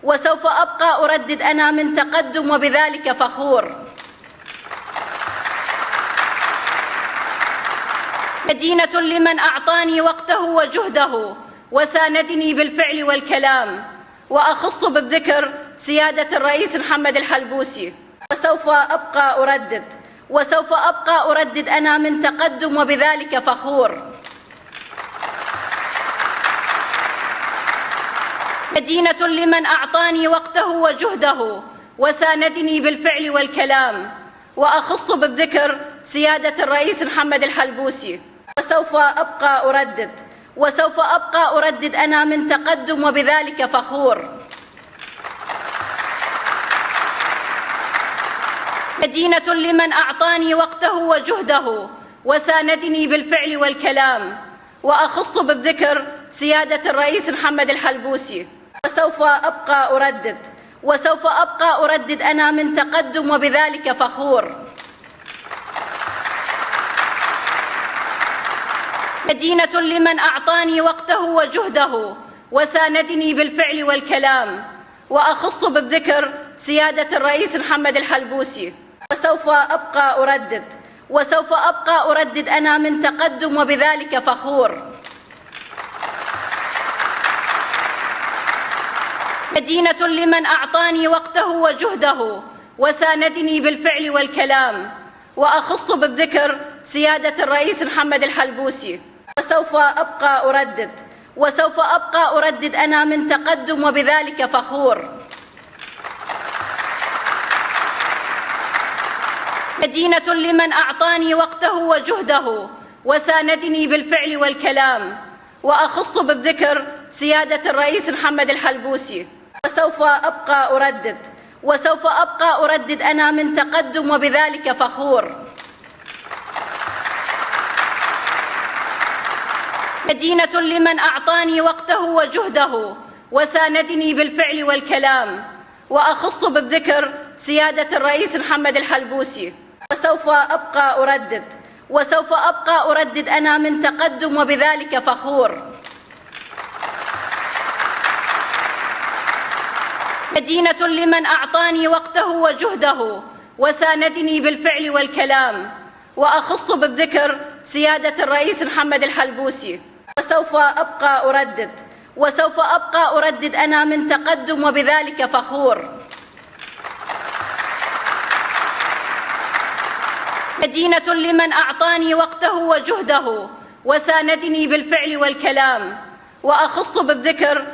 وسوف أبقى أردد أنا من تقدم وبذلك فخور. مدينة لمن أعطاني وقته وجهده وساندني بالفعل والكلام، وأخص بالذكر سيادة الرئيس محمد الحلبوسي. وسوف أبقى أردد أنا من تقدم وبذلك فخور. مدينة لمن أعطاني وقته وجهده وساندني بالفعل والكلام، وأخص بالذكر سيادة الرئيس محمد الحلبوسي. وسوف أبقى أردد أنا من تقدم وبذلك فخور. مدينة لمن أعطاني وقته وجهده وساندني بالفعل والكلام، وأخص بالذكر سيادة الرئيس محمد الحلبوسي. وسوف أبقى أردد أنا من تقدم وبذلك فخور. مدينة لمن أعطاني وقته وجهده وساندني بالفعل والكلام، وأخص بالذكر سيادة الرئيس محمد الحلبوسي. وسوف أبقى أردد أنا من تقدم وبذلك فخور. مدينة لمن أعطاني وقته وجهده وساندني بالفعل والكلام، وأخص بالذكر سيادة الرئيس محمد الحلبوسي. وسوف أبقى أردد أنا من تقدم وبذلك فخور. مدينة لمن أعطاني وقته وجهده وساندني بالفعل والكلام، وأخص بالذكر سيادة الرئيس محمد الحلبوسي. وسوف أبقى أردد أنا من تقدم وبذلك فخور. مدينة لمن أعطاني وقته وجهده وساندني بالفعل والكلام، وأخص بالذكر سيادة الرئيس محمد الحلبوسي. وسوف أبقى أردد أنا من تقدم وبذلك فخور. مدينة لمن أعطاني وقته وجهده وساندني بالفعل والكلام، وأخص بالذكر سيادة الرئيس محمد الحلبوسي. وسوف أبقى أردد أنا من تقدم وبذلك فخور. مدينة لمن أعطاني وقته وجهده وساندني بالفعل والكلام، وأخص بالذكر